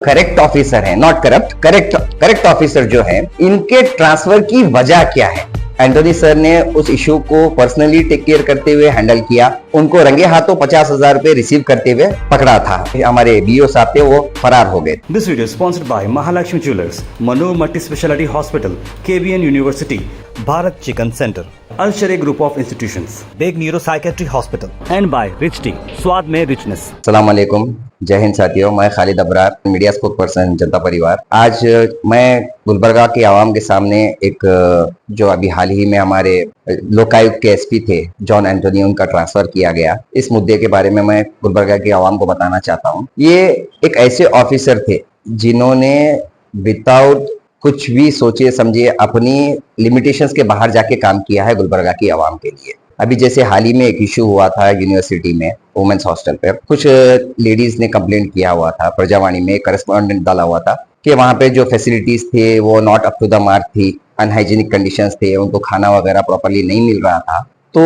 Correct officer है, not corrupt, correct officer जो है, इनके ट्रांसफर की वजह क्या है। एंटोनी सर ने उस इशू को पर्सनली टेक केयर करते हुए हैंडल किया। उनको रंगे हाथों 50,000 रुपए रिसीव करते हुए पकड़ा था। हमारे बीओ साहब थे, वो फरार हो गए। This video is sponsored by Mahalakshmi Jewelers, Mano Multi Speciality Hospital, KBN University, Bharat Chicken Center, Al Sharia Group of Institutions, Big Neuro Psychiatry Hospital, and by Rich Tea, स्वाद में richness। अस्सलाम वालेकुम, जय हिंद साथियों। मैं Khalid Abrar, media spoke person, जनता परिवार। आज मैं गुलबर्गा के आवाम के सामने एक जो अभी हाल ही में हमारे लोकायुक्त के एसपी थे जॉन एंटोनी, उनका ट्रांसफर किया गया, इस मुद्दे के बारे में मैं गुलबर्गा के आवाम को बताना चाहता हूँ। ये एक ऐसे ऑफिसर थे जिन्होंने विदाउट कुछ भी सोचे समझे अपनी लिमिटेशंस के बाहर जाके काम किया है गुलबर्गा की आवाम के लिए। अभी जैसे हाल ही में एक इशू हुआ था यूनिवर्सिटी में वुमेन्स हॉस्टल पे, कुछ लेडीज ने कंप्लेंट किया हुआ था, प्रजावाणी में करस्पॉन्डेंट डाला हुआ था कि वहाँ पे जो फैसिलिटीज थे वो not up to the mark थी, अनहाइजीनिक कंडीशंस थे, उनको खाना वगैरह प्रॉपरली नहीं मिल रहा था। तो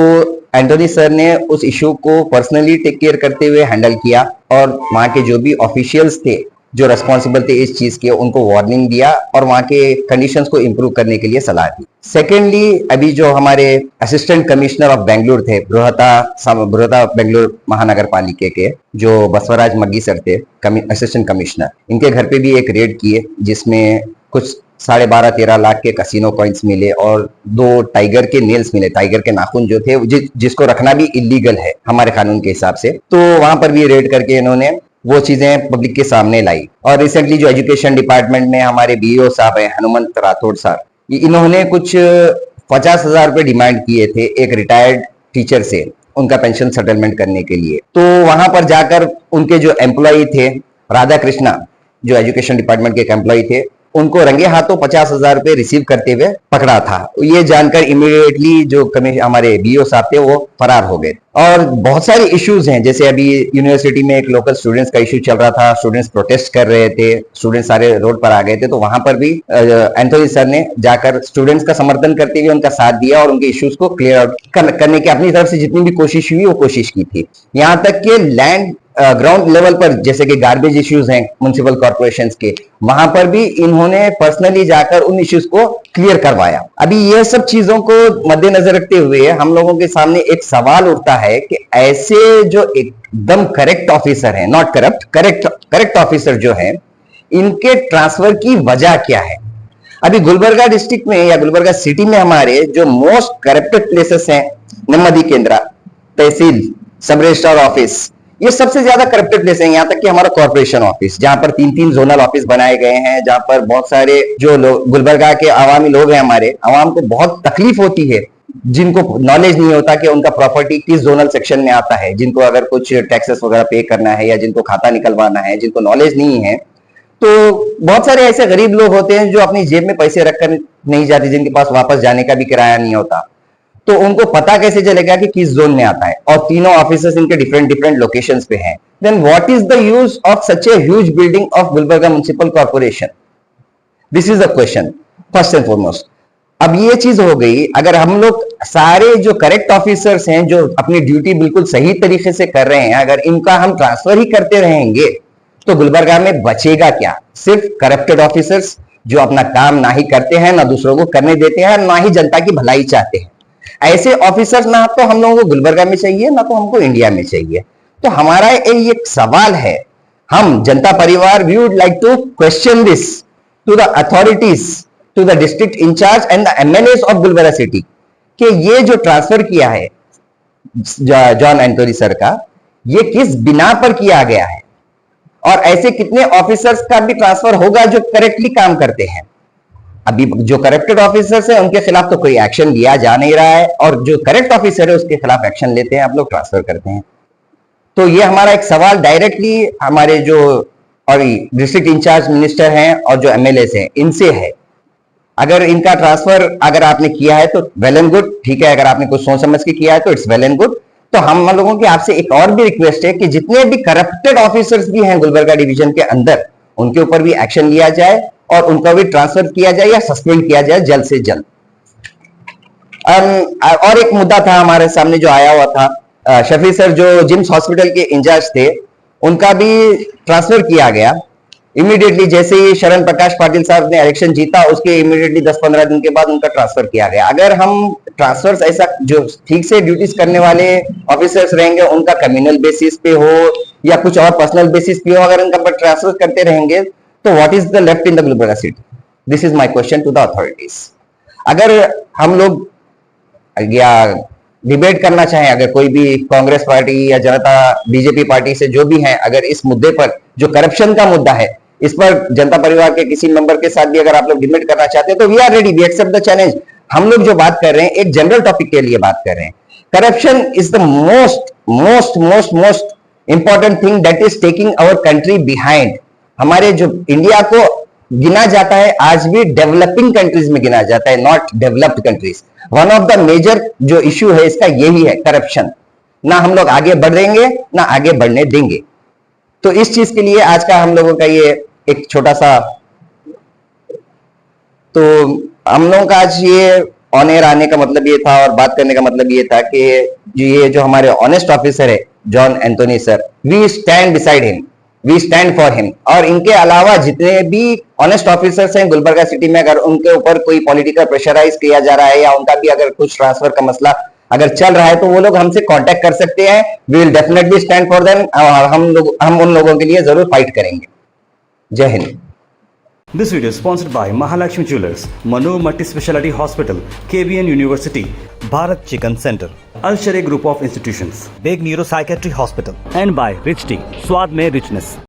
एंटोनी सर ने उस इशू को पर्सनली टेक केयर करते हुए हैंडल किया और वहाँ के जो भी ऑफिशियल्स थे जो रेस्पॉन्सिबल थे इस चीज के, उनको वार्निंग दिया और वहाँ के कंडीशंस को इम्प्रूव करने के लिए सलाह दी। सेकेंडली, अभी जो हमारे असिस्टेंट कमिश्नर ऑफ बेंगलुरु थे, बृहता बेंगलुरु महानगर पालिका के जो बसवराज मग्गी सर थे, असिस्टेंट कमिश्नर, इनके घर पे भी एक रेड किए जिसमें कुछ 12.5-13 लाख के कसिनो कॉइन्स मिले और 2 टाइगर के नेल्स मिले, टाइगर के नाखून जो थे जिसको रखना भी इलीगल है हमारे कानून के हिसाब से। तो वहां पर भी रेड करके इन्होंने वो चीजें पब्लिक के सामने लाई। और रिसेंटली जो एजुकेशन डिपार्टमेंट में हमारे बीईओ साहब हैं, हनुमंत राठौड़ साहब, इन्होंने कुछ 50,000 रुपए डिमांड किए थे एक रिटायर्ड टीचर से उनका पेंशन सेटलमेंट करने के लिए। तो वहां पर जाकर उनके जो एम्प्लॉय थे राधा कृष्णा, जो एजुकेशन डिपार्टमेंट के एक एम्प्लॉय थे, उनको रंगे हाथों 50,000 रुपए रिसीव करते हुए पकड़ा था। ये जानकर इमीडिएटली जो हमारे बीओ साहब थे वो फरार हो गए। और बहुत सारे इश्यूज हैं, जैसे अभी यूनिवर्सिटी में एक लोकल स्टूडेंट्स का इशू चल रहा था, स्टूडेंट्स प्रोटेस्ट कर रहे थे, स्टूडेंट्स सारे रोड पर आ गए थे, तो वहां पर भी एंथोनी सर ने जाकर स्टूडेंट्स का समर्थन करते हुए उनका साथ दिया और उनके इश्यूज को क्लियर आउट करने की अपनी तरफ से जितनी भी कोशिश हुई वो कोशिश की थी। यहाँ तक कि लैंड ग्राउंड लेवल पर जैसे कि गार्बेज इश्यूज हैं म्युनिसिपल कॉर्पोरेशंस के, वहां पर भी इन्होंने पर्सनली जाकर उन इश्यूज को क्लियर करवाया। अभी ये सब चीजों को मद्देनजर रखते हुए हम लोगों के सामने एक सवाल उठता है कि ऐसे जो एकदम करेक्ट ऑफिसर हैं, नॉट करप्ट, करेक्ट ऑफिसर जो है, इनके ट्रांसफर की वजह क्या है। अभी गुलबर्गा डिस्ट्रिक्ट में या गुलबर्गा सिटी में हमारे जो मोस्ट करप्टेड प्लेसेस हैं, नेम्मदी केंद्रा, तहसील, सब रजिस्ट्रार ऑफिस, ये सबसे ज्यादा करप्टेड प्लेस है। यहाँ तक कि हमारा कॉर्पोरेशन ऑफिस, जहां पर 3-3 जोनल ऑफिस बनाए गए हैं, जहां पर बहुत सारे जो लोग गुलबर्गा के आवामी लोग हैं, हमारे आवाम को बहुत तकलीफ होती है, जिनको नॉलेज नहीं होता कि उनका प्रॉपर्टी किस जोनल सेक्शन में आता है, जिनको अगर कुछ टैक्सेस वगैरह पे करना है या जिनको खाता निकलवाना है, जिनको नॉलेज नहीं है। तो बहुत सारे ऐसे गरीब लोग होते हैं जो अपनी जेब में पैसे रखकर नहीं जाते, जिनके पास वापस जाने का भी किराया नहीं होता, तो उनको पता कैसे चलेगा कि किस जोन में आता है। और तीनों ऑफिसर्स इनके डिफरेंट लोकेशंस पे हैं। Then what is the use of such a huge building of Gulbarga municipal corporation? This is the question first and foremost. अब ये चीज हो गई, अगर हम लोग सारे जो करेक्ट ऑफिसर्स हैं जो अपनी ड्यूटी बिल्कुल सही तरीके से कर रहे हैं, अगर इनका हम ट्रांसफर ही करते रहेंगे तो गुलबर्गा में बचेगा क्या? सिर्फ करप्टेड ऑफिसर्स जो अपना काम ना ही करते हैं, ना दूसरों को करने देते हैं, ना ही जनता की भलाई चाहते हैं। ऐसे ऑफिसर्स ना तो हम लोगों को गुलबर्गा में चाहिए, ना तो हमको इंडिया में चाहिए। तो हमारा एक सवाल है, हम Janata Parivar, we would like to question this to the authorities, to the district incharge and the MLAs of Gulbarga city, कि ये जो ट्रांसफर किया है जॉन एंटोनी सर का, ये किस बिना पर किया गया है, और ऐसे कितने ऑफिसर्स का भी ट्रांसफर होगा जो करेक्टली काम करते हैं। अभी जो करप्टेड ऑफिसर्स है उनके खिलाफ तो कोई एक्शन लिया जा नहीं रहा है, और जो करेक्ट ऑफिसर है उसके खिलाफ एक्शन लेते हैं, आप लोग ट्रांसफर करते हैं। तो ये हमारा एक सवाल डायरेक्टली हमारे जो और डिस्ट्रिक्ट इंचार्ज मिनिस्टर हैं और जो एमएलएस हैं इनसे है। अगर इनका ट्रांसफर अगर आपने किया है तो वेल एंड गुड, ठीक है। अगर आपने कुछ सोच समझ के किया है तो इट्स वेल एंड गुड। तो हम लोगों की आपसे एक और भी रिक्वेस्ट है कि जितने भी करप्टेड ऑफिसर्स भी हैं गुलबर्गा डिवीजन के अंदर, उनके ऊपर भी एक्शन लिया जाए और उनका भी ट्रांसफर किया जाए या सस्पेंड किया जाए जल्द से जल्द। और एक मुद्दा था हमारे सामने जो आया हुआ था, शफी सर जो जिम्स हॉस्पिटल के इंचार्ज थे, उनका भी ट्रांसफर किया गया। इमीडिएटली जैसे ही शरण प्रकाश पाटिल साहब ने इलेक्शन जीता, उसके इमीडिएटली 10-15 दिन के बाद उनका ट्रांसफर किया गया। अगर हम ट्रांसफर्स ऐसा जो ठीक से ड्यूटीज करने वाले ऑफिसर्स रहेंगे, उनका कम्युनल बेसिस पे हो या कुछ और पर्सनल बेसिस पे हो, अगर उनका पर ट्रांसफर करते रहेंगे तो what is the left in the Gulbarga city? This is my question to the authorities. अगर हम लोग या डिबेट करना चाहें, अगर कोई भी कांग्रेस पार्टी या जनता बीजेपी पार्टी से जो भी है, अगर इस मुद्दे पर जो करप्शन का मुद्दा है, इस पर जनता परिवार के किसी मेंबर के साथ भी अगर आप लोग डिबेट करना चाहते हैं तो we are ready, we accept the challenge. हम लोग जो बात कर रहे हैं एक जनरल टॉपिक के लिए बात कर रहे हैं। Corruption is the most most most most important thing that is taking our country behind. हमारे जो इंडिया को गिना जाता है आज भी डेवलपिंग कंट्रीज में गिना जाता है, not developed countries. One of the major जो इश्यू है इसका यही है, करप्शन। ना हम लोग आगे बढ़ेंगे ना आगे बढ़ने देंगे। तो इस चीज के लिए आज का हम लोगों का ये एक छोटा सा, तो हम लोगों का आज ये ऑन एयर आने का मतलब ये था और बात करने का मतलब ये था कि ये जो हमारे ऑनेस्ट ऑफिसर है John Anthony sir, we stand beside him, we stand for him. और इनके अलावा जितने भी ऑनेस्ट ऑफिसर्स हैं गुलबर्गा सिटी में, अगर उनके ऊपर कोई पॉलिटिकल प्रेशराइज किया जा रहा है या उनका भी अगर कुछ ट्रांसफर का मसला अगर चल रहा है तो वो लोग हमसे कांटेक्ट कर सकते हैं। We will definitely stand for them और हम उन लोगों के लिए जरूर फाइट करेंगे। जय Hind. This video is sponsored by Mahalakshmi Jewelers, Manu Multi Speciality Hospital, KBN University, Bharat Chicken Center, Al Sharia Group of Institutions, Big Neuro Psychiatry Hospital, and by Rich Tea, Swad Mein Richness.